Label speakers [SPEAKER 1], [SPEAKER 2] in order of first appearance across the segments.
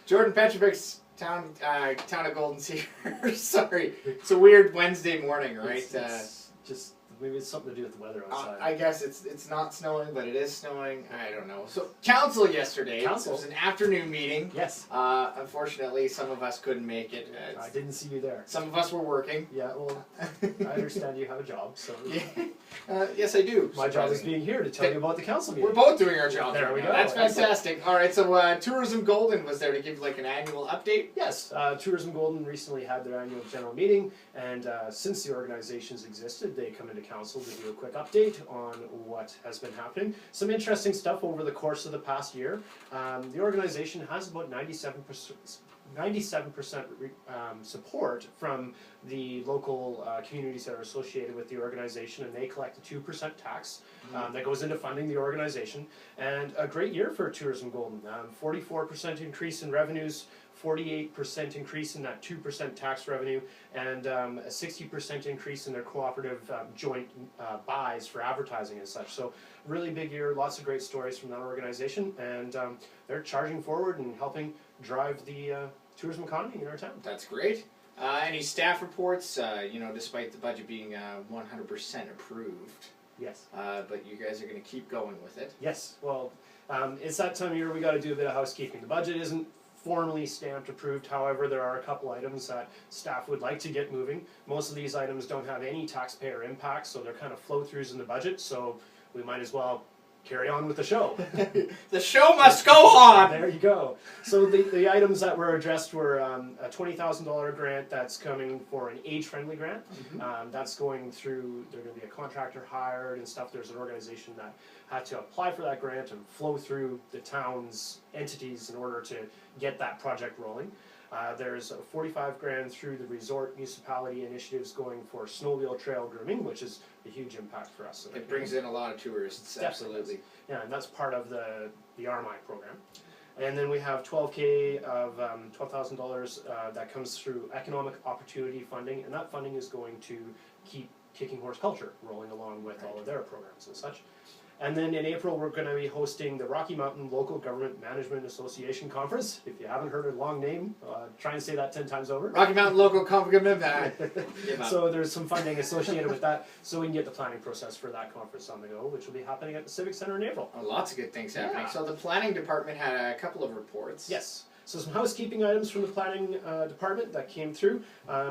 [SPEAKER 1] Jordan Petrovic's town of Golden Cedar. Sorry, it's a weird Wednesday morning, right?
[SPEAKER 2] It's just maybe it's something to do with the weather outside.
[SPEAKER 1] I guess it's not snowing, but it is snowing. I don't know. So council yesterday.
[SPEAKER 2] Council.
[SPEAKER 1] It was an afternoon meeting.
[SPEAKER 2] Yes.
[SPEAKER 1] Unfortunately, some of us couldn't make it.
[SPEAKER 2] I didn't see you there.
[SPEAKER 1] Some of us were working.
[SPEAKER 2] Yeah, well, I understand you have a job, so.
[SPEAKER 1] Yes, I do.
[SPEAKER 2] My job is being here to tell you about the council meeting.
[SPEAKER 1] We're both doing our jobs.
[SPEAKER 2] There
[SPEAKER 1] right
[SPEAKER 2] we
[SPEAKER 1] now.
[SPEAKER 2] go.
[SPEAKER 1] That's fantastic. All right, so Tourism Golden was there to give like an annual update.
[SPEAKER 2] Yes, Tourism Golden recently had their annual general meeting, and since the organizations existed, they come into council to do a quick update on what has been happening. Some interesting stuff over the course of the past year. The organization has about 97% support from the local communities that are associated with the organization, and they collect a 2% tax that goes into funding the organization. And a great year for Tourism Golden. 44% increase in revenues, 48% increase in that 2% tax revenue, and a 60% increase in their cooperative joint buys for advertising and such. So really big year, lots of great stories from that organization, and they're charging forward and helping drive the tourism economy in our town.
[SPEAKER 1] That's great. Any staff reports? Despite the budget being 100% approved.
[SPEAKER 2] Yes.
[SPEAKER 1] But you guys are going to keep going with it.
[SPEAKER 2] Yes. Well, it's that time of year we got to do a bit of housekeeping. The budget isn't formally stamped approved. However, there are a couple items that staff would like to get moving. Most of these items don't have any taxpayer impact, so they're kind of flow-throughs in the budget. So we might as well carry on with the show.
[SPEAKER 1] The show must go on!
[SPEAKER 2] There you go. So the items that were addressed were a $20,000 grant that's coming for an age-friendly grant. That's going through, there's going to be a contractor hired and stuff. There's an organization that had to apply for that grant and flow through the town's entities in order to get that project rolling. There's a $45,000 through the resort municipality initiatives going for snowmobile trail grooming, which is a huge impact for us.
[SPEAKER 1] It brings in a lot of tourists, absolutely.
[SPEAKER 2] Yeah, and that's part of the RMI program. And then we have $12,000 of $12,000 that comes through economic opportunity funding, and that funding is going to keep Kicking Horse Culture rolling along with all of their programs and such. And then in April, we're going to be hosting the Rocky Mountain Local Government Management Association Conference. If you haven't heard a long name, try and say that 10 times over.
[SPEAKER 1] Rocky Mountain Local Government.
[SPEAKER 2] So there's some funding associated with that, so we can get the planning process for that conference on the go, which will be happening at the Civic Center in April.
[SPEAKER 1] Lots of good things happening. So the planning department had a couple of reports.
[SPEAKER 2] Yes. So some housekeeping items from the planning department that came through.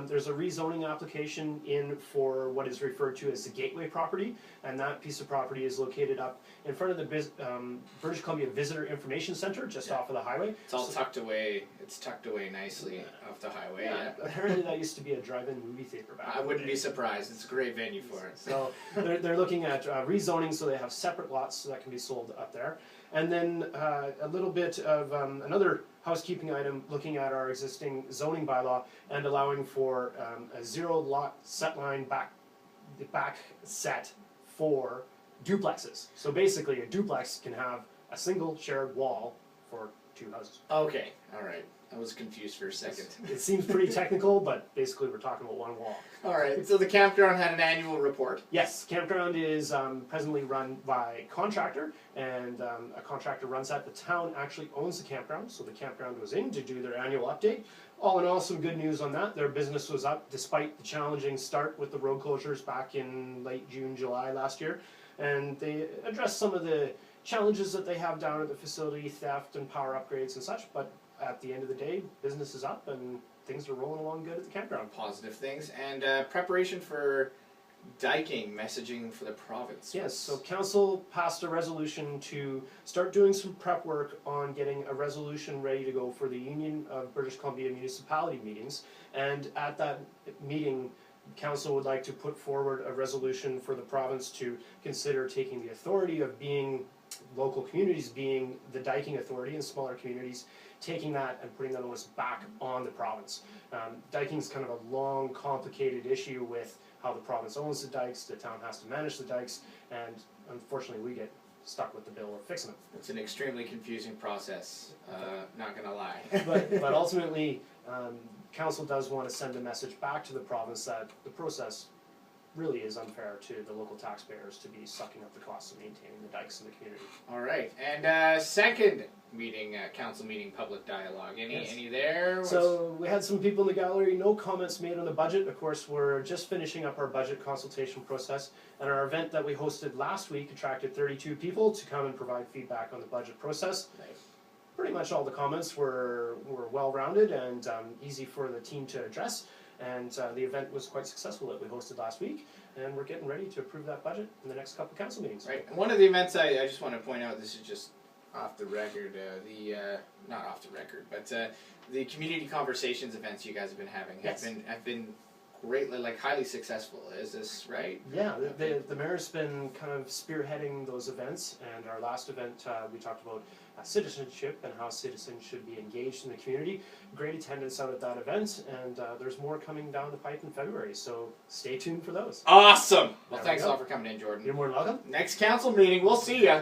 [SPEAKER 2] There's a rezoning application in for what is referred to as the Gateway property, and that piece of property is located up in front of the British Columbia Visitor Information Center, just off of the highway.
[SPEAKER 1] It's all tucked away. It's tucked away nicely off the highway. Yeah.
[SPEAKER 2] Apparently that used to be a drive-in movie theater back.
[SPEAKER 1] I wouldn't be surprised. It's a great venue for it.
[SPEAKER 2] So they're looking at rezoning, so they have separate lots so that can be sold up there. And then a little bit of another housekeeping item, looking at our existing zoning bylaw and allowing for a zero lot set line back set for duplexes. So basically a duplex can have a single shared wall for two houses.
[SPEAKER 1] Okay, all right. I was confused for a second.
[SPEAKER 2] It seems pretty technical, but basically we're talking about one wall.
[SPEAKER 1] All right, so the campground had an annual report.
[SPEAKER 2] Yes, campground is presently run by contractor, and a contractor runs that. The town actually owns the campground, so the campground goes in to do their annual update. All in all, some good news on that. Their business was up despite the challenging start with the road closures back in late June, July last year. And they addressed some of the challenges that they have down at the facility, theft and power upgrades and such, but at the end of the day, business is up and things are rolling along good at the campground.
[SPEAKER 1] Positive things. And preparation for diking, messaging for the province.
[SPEAKER 2] Yes, so council passed a resolution to start doing some prep work on getting a resolution ready to go for the Union of British Columbia Municipality meetings. And at that meeting, council would like to put forward a resolution for the province to consider taking the authority of being local communities, being the diking authority in smaller communities, taking that and putting that onus back on the province. Diking is kind of a long, complicated issue with how the province owns the dikes, the town has to manage the dikes, and unfortunately we get stuck with the bill of fixing them.
[SPEAKER 1] It's an extremely confusing process, not gonna lie.
[SPEAKER 2] but ultimately, council does want to send a message back to the province that the process really is unfair to the local taxpayers to be sucking up the costs of maintaining the dikes in the community.
[SPEAKER 1] All right, and second meeting, council meeting, public dialogue.
[SPEAKER 2] Yes.
[SPEAKER 1] Any there?
[SPEAKER 2] So we had some people in the gallery, no comments made on the budget. Of course, we're just finishing up our budget consultation process, and our event that we hosted last week attracted 32 people to come and provide feedback on the budget process.
[SPEAKER 1] Nice.
[SPEAKER 2] Pretty much all the comments were well-rounded and easy for the team to address, and the event was quite successful that we hosted last week, and we're getting ready to approve that budget in the next couple council meetings.
[SPEAKER 1] Right. And one of the events I just want to point out, this is just off the record, not off the record, but the community conversations events you guys have been having
[SPEAKER 2] Yes.
[SPEAKER 1] have been greatly, like, highly successful. Is this right?
[SPEAKER 2] Yeah, the mayor's been kind of spearheading those events, and our last event we talked about citizenship and how citizens should be engaged in the community. Great attendance out at that event, and there's more coming down the pipe in February, so stay tuned for those.
[SPEAKER 1] Awesome. Well,
[SPEAKER 2] There we
[SPEAKER 1] thanks
[SPEAKER 2] go.
[SPEAKER 1] all for coming in, Jordan.
[SPEAKER 2] You're more than welcome.
[SPEAKER 1] Next council meeting, we'll see ya.